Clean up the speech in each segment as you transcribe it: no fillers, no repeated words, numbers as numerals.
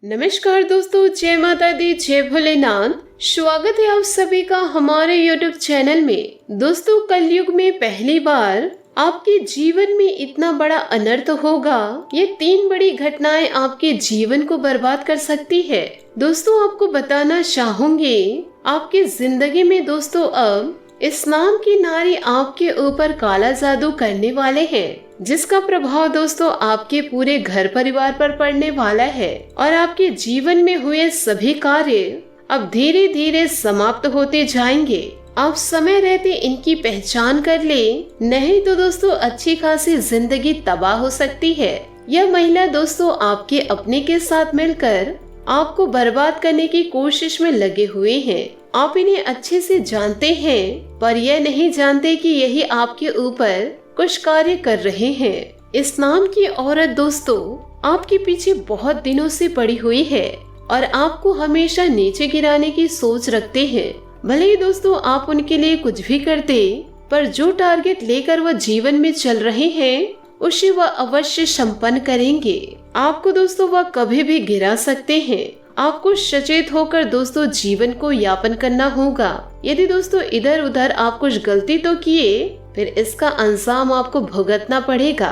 नमस्कार दोस्तों, जय माता दी, जय भोलेनाथ। स्वागत है आप सभी का हमारे YouTube चैनल में। दोस्तों, कलयुग में पहली बार आपके जीवन में इतना बड़ा अनर्थ होगा। ये 3 बड़ी घटनाएं आपके जीवन को बर्बाद कर सकती है। दोस्तों, आपको बताना चाहूंगी, आपकी जिंदगी में दोस्तों अब इस नाम की नारी आपके ऊपर काला जादू करने वाले हैं, जिसका प्रभाव दोस्तों आपके पूरे घर परिवार पर पड़ने वाला है और आपके जीवन में हुए सभी कार्य अब धीरे धीरे समाप्त होते जाएंगे। आप समय रहते इनकी पहचान कर ले, नहीं तो दोस्तों अच्छी खासी जिंदगी तबाह हो सकती है। यह महिला दोस्तों आपके अपने के साथ मिलकर आपको बर्बाद करने की कोशिश में लगे हुए हैं। आप इन्हें अच्छे से जानते हैं, पर यह नहीं जानते कि यही आपके ऊपर कुछ कार्य कर रहे हैं। इस नाम की औरत दोस्तों आपके पीछे बहुत दिनों से पड़ी हुई है और आपको हमेशा नीचे गिराने की सोच रखते हैं। भले ही दोस्तों आप उनके लिए कुछ भी करते, पर जो टारगेट लेकर वह जीवन में चल रहे हैं उसे वह अवश्य संपन्न करेंगे। आपको दोस्तों वह कभी भी गिरा सकते हैं। आपको सचेत होकर दोस्तों जीवन को यापन करना होगा। यदि दोस्तों इधर उधर आप कुछ गलती तो किए, फिर इसका अंजाम आपको भुगतना पड़ेगा,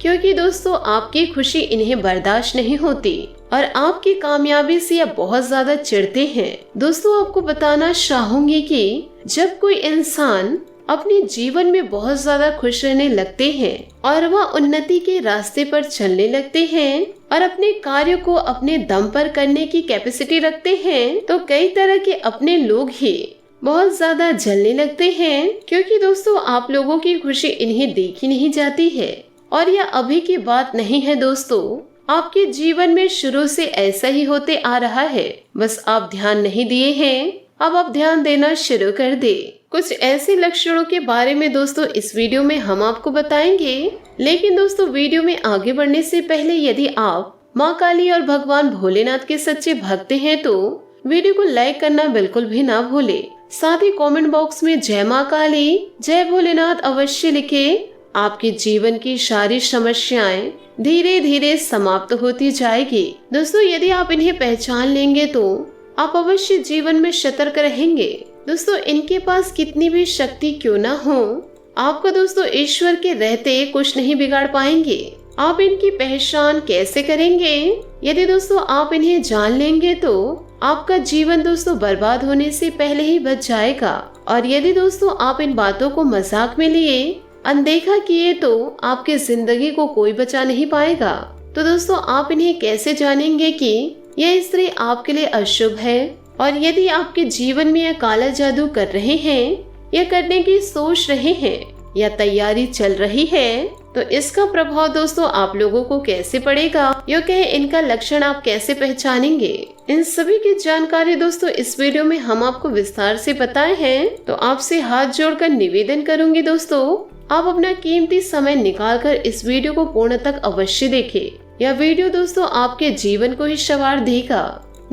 क्योंकि दोस्तों आपकी खुशी इन्हें बर्दाश्त नहीं होती और आपकी कामयाबी से यह बहुत ज्यादा चिढ़ते हैं। दोस्तों, आपको बताना चाहूंगी कि जब कोई इंसान अपने जीवन में बहुत ज्यादा खुश रहने लगते हैं और वह उन्नति के रास्ते पर चलने लगते हैं और अपने कार्य को अपने दम पर करने की कैपेसिटी रखते हैं, तो कई तरह के अपने लोग ही बहुत ज्यादा जलने लगते हैं, क्योंकि दोस्तों आप लोगों की खुशी इन्हें देखी नहीं जाती है। और यह अभी की बात नहीं है दोस्तों, आपके जीवन में शुरू से ऐसा ही होते आ रहा है। बस आप ध्यान नहीं दिए हैं, अब आप ध्यान देना शुरू कर दे। कुछ ऐसे लक्षणों के बारे में दोस्तों इस वीडियो में हम आपको बताएंगे, लेकिन दोस्तों वीडियो में आगे बढ़ने से पहले यदि आप माँ काली और भगवान भोलेनाथ के सच्चे भक्त हैं तो वीडियो को लाइक करना बिल्कुल भी ना भूले। साथ ही कमेंट बॉक्स में जय माँ काली, जय भोलेनाथ अवश्य लिखे। आपके जीवन की सारी समस्याएं धीरे धीरे समाप्त होती जाएगी। दोस्तों, यदि आप इन्हें पहचान लेंगे तो आप अवश्य जीवन में सतर्क रहेंगे। दोस्तों, इनके पास कितनी भी शक्ति क्यों ना हो, आपको दोस्तों ईश्वर के रहते कुछ नहीं बिगाड़ पाएंगे। आप इनकी पहचान कैसे करेंगे? यदि दोस्तों आप इन्हें जान लेंगे तो आपका जीवन दोस्तों बर्बाद होने से पहले ही बच जाएगा। और यदि दोस्तों आप इन बातों को मजाक में लिए, अनदेखा किए, तो आपकी जिंदगी को कोई बचा नहीं पाएगा। तो दोस्तों आप इन्हें कैसे जानेंगे कि यह स्त्री आपके लिए अशुभ है? और यदि आपके जीवन में यह काला जादू कर रहे हैं, या करने की सोच रहे हैं, या तैयारी चल रही है, तो इसका प्रभाव दोस्तों आप लोगों को कैसे पड़ेगा, यो कहे इनका लक्षण आप कैसे पहचानेंगे? इन सभी की जानकारी दोस्तों इस वीडियो में हम आपको विस्तार से बताए हैं। तो आपसे हाथ जोड़कर निवेदन करूंगी दोस्तों, आप अपना कीमती समय निकालकर इस वीडियो को पूर्ण तक अवश्य देखें। यह वीडियो दोस्तों आपके जीवन को ही संवार देगा।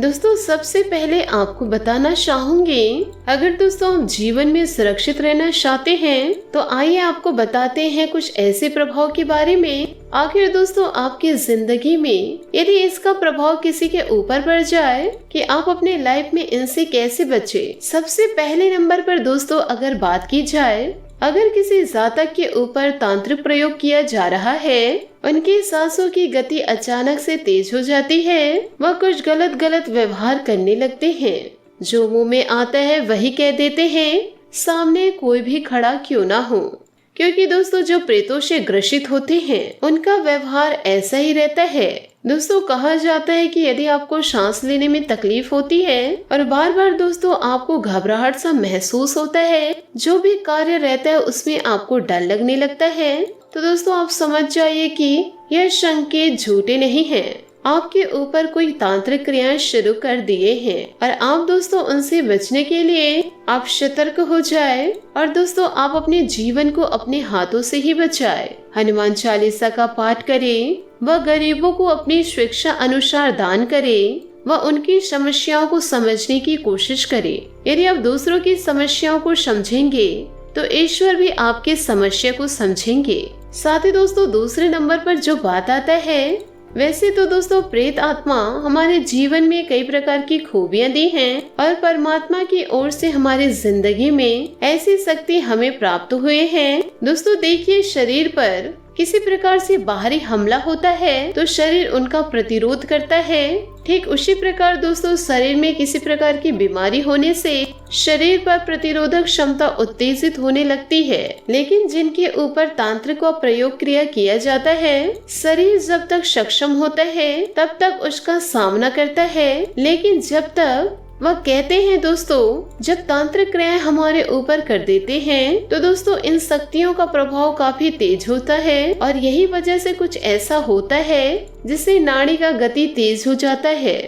दोस्तों, सबसे पहले आपको बताना चाहूंगी, अगर दोस्तों आप जीवन में सुरक्षित रहना चाहते हैं तो आइए आपको बताते हैं कुछ ऐसे प्रभाव के बारे में। आखिर दोस्तों आपकी जिंदगी में यदि इसका प्रभाव किसी के ऊपर पड़ जाए कि आप अपने लाइफ में इनसे कैसे बचे। सबसे पहले नंबर पर दोस्तों अगर बात की जाए, अगर किसी जातक के ऊपर तांत्रिक प्रयोग किया जा रहा है, उनकी सांसों की गति अचानक से तेज हो जाती है, वह कुछ गलत व्यवहार करने लगते हैं, जो मुंह में आता है वही कह देते हैं, सामने कोई भी खड़ा क्यों ना हो। क्योंकि दोस्तों जो प्रेतों से ग्रसित होते हैं उनका व्यवहार ऐसा ही रहता है। दोस्तों कहा जाता है कि यदि आपको सांस लेने में तकलीफ होती है और बार बार दोस्तों आपको घबराहट सा महसूस होता है, जो भी कार्य रहता है उसमें आपको डर लगने लगता है, तो दोस्तों आप समझ जाइए कि यह संकेत झूठे नहीं हैं। आपके ऊपर कोई तांत्रिक क्रियाएं शुरू कर दिए हैं और आप दोस्तों उनसे बचने के लिए आप सतर्क हो जाए और दोस्तों आप अपने जीवन को अपने हाथों से ही बचाए। हनुमान चालीसा का पाठ करें, वह गरीबों को अपनी शिक्षा अनुसार दान करे, वह उनकी समस्याओं को समझने की कोशिश करे। यदि आप दूसरों की समस्याओं को समझेंगे तो ईश्वर भी आपके समस्या को समझेंगे। साथ ही दोस्तों दूसरे नंबर पर जो बात आता है वैसे तो दोस्तों प्रेत आत्मा हमारे जीवन में कई प्रकार की खूबियां दी हैं और परमात्मा की ओर से हमारी जिंदगी में ऐसी शक्ति हमें प्राप्त हुए हैं। दोस्तों देखिए, शरीर पर किसी प्रकार से बाहरी हमला होता है तो शरीर उनका प्रतिरोध करता है। ठीक उसी प्रकार दोस्तों शरीर में किसी प्रकार की बीमारी होने से शरीर पर प्रतिरोधक क्षमता उत्तेजित होने लगती है। लेकिन जिनके ऊपर तांत्रिक व प्रयोग क्रिया किया जाता है, शरीर जब तक सक्षम होता है तब तक उसका सामना करता है। लेकिन जब तक वह कहते हैं दोस्तों, जब तांत्रिक क्रियाएं हमारे ऊपर कर देते हैं तो दोस्तों इन शक्तियों का प्रभाव काफी तेज होता है और यही वजह से कुछ ऐसा होता है जिससे नाड़ी का गति तेज हो जाता है।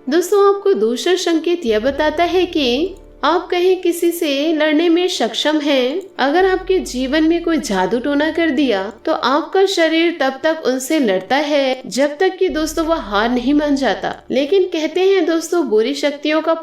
दोस्तों आपको दूसरा संकेत यह बताता है कि आप कहीं किसी से लड़ने में सक्षम हैं। अगर आपके जीवन में कोई जादू टोना कर दिया तो आपका शरीर तब तक उनसे लड़ता है जब तक कि दोस्तों वह हार नहीं मान जाता। लेकिन कहते हैं दोस्तों बुरी शक्तियों का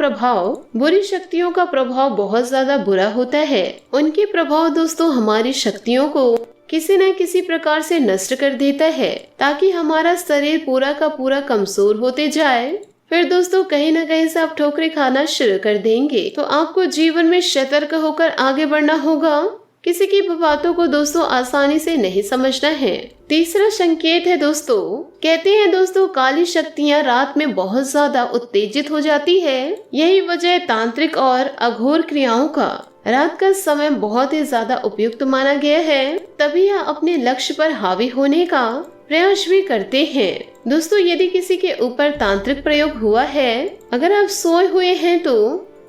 प्रभाव बहुत ज्यादा बुरा होता है। उनके प्रभाव दोस्तों हमारी शक्तियों को किसी न किसी प्रकार से नष्ट कर देता है ताकि हमारा शरीर पूरा का पूरा कमजोर होते जाए। फिर दोस्तों कहीं न कहीं से आप ठोकरें खाना शुरू कर देंगे। तो आपको जीवन में सतर्क होकर आगे बढ़ना होगा। किसी की बातों को दोस्तों आसानी से नहीं समझना है। तीसरा संकेत है दोस्तों, कहते हैं दोस्तों काली शक्तियां रात में बहुत ज्यादा उत्तेजित हो जाती है। यही वजह तांत्रिक और अघोर क्रियाओं का रात का समय बहुत ही ज्यादा उपयुक्त माना गया है। तभी यह अपने लक्ष्य पर हावी होने का प्रयास भी करते हैं। दोस्तों यदि किसी के ऊपर तांत्रिक प्रयोग हुआ है, अगर आप सोए हुए हैं तो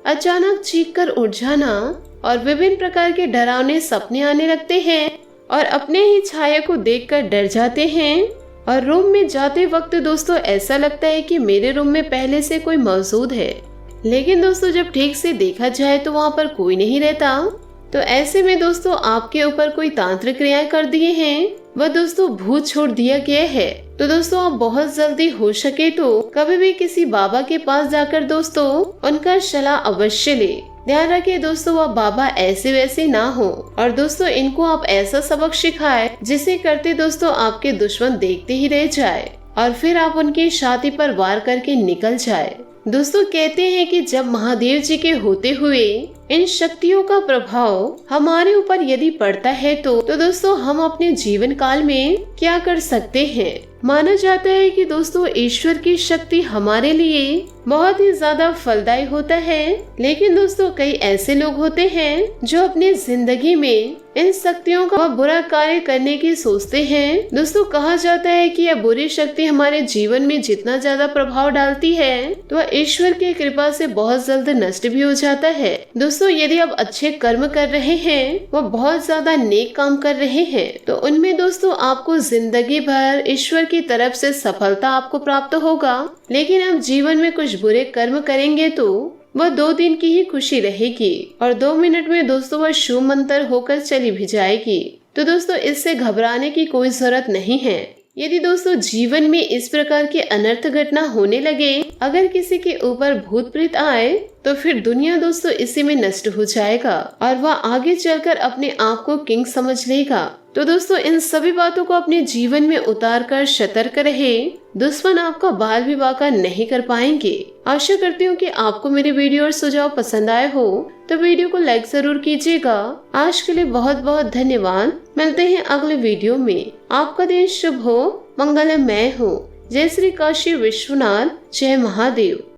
अचानक चीख कर उठ जाना और विभिन्न प्रकार के डरावने सपने आने लगते हैं और अपने ही छाया को देखकर डर जाते हैं और रूम में जाते वक्त दोस्तों ऐसा लगता है कि मेरे रूम में पहले से कोई मौजूद है। लेकिन दोस्तों जब ठीक से देखा जाए तो वहाँ पर कोई नहीं रहता। तो ऐसे में दोस्तों आपके ऊपर कोई तांत्रिक क्रियाएं कर दिए हैं, वह दोस्तों भूत छोड़ दिया गया है। तो दोस्तों आप बहुत जल्दी हो सके तो कभी भी किसी बाबा के पास जाकर दोस्तों उनका सलाह अवश्य ले। ध्यान रखिए दोस्तों वह बाबा ऐसे वैसे ना हो और दोस्तों इनको आप ऐसा सबक सिखाए जिसे करते दोस्तों आपके दुश्मन देखते ही रह जाए और फिर आप उनकी छाती पर वार करके निकल जाए। दोस्तों कहते हैं कि जब महादेव जी के होते हुए इन शक्तियों का प्रभाव हमारे ऊपर यदि पड़ता है तो दोस्तों हम अपने जीवन काल में क्या कर सकते हैं। माना जाता है कि दोस्तों ईश्वर की शक्ति हमारे लिए बहुत ही ज्यादा फलदायी होता है। लेकिन दोस्तों कई ऐसे लोग होते हैं जो अपनी जिंदगी में इन शक्तियों का बुरा कार्य करने की सोचते हैं। दोस्तों कहा जाता है कि यह बुरी शक्ति हमारे जीवन में जितना ज्यादा प्रभाव डालती है तो वह ईश्वर की कृपा से बहुत जल्द नष्ट भी हो जाता है। दोस्तों यदि आप अच्छे कर्म कर रहे हैं, वह बहुत ज्यादा नेक काम कर रहे हैं, तो उनमें दोस्तों आपको जिंदगी भर ईश्वर की तरफ से सफलता आपको प्राप्त होगा। लेकिन आप जीवन में कुछ बुरे कर्म करेंगे तो वह 2 दिन की ही खुशी रहेगी और 2 मिनट में दोस्तों वह शुभ मंत्र होकर चली भी जाएगी। तो दोस्तों इससे घबराने की कोई जरूरत नहीं है। यदि दोस्तों जीवन में इस प्रकार की अनर्थ घटना होने लगे, अगर किसी के ऊपर भूत प्रेत आए तो फिर दुनिया दोस्तों इसी में नष्ट हो जाएगा और वह आगे चलकर अपने आप को किंग समझ लेगा। तो दोस्तों इन सभी बातों को अपने जीवन में उतार कर सतर्क रहे। दुश्मन आपका बाल भी बाका नहीं कर पाएंगे। आशा करती हूँ कि आपको मेरे वीडियो और सुझाव पसंद आए हो, तो वीडियो को लाइक जरूर कीजिएगा। आज के लिए बहुत बहुत धन्यवाद। मिलते हैं अगले वीडियो में। आपका दिन शुभ हो, मंगलमय हो। जय श्री काशी विश्वनाथ, जय महादेव।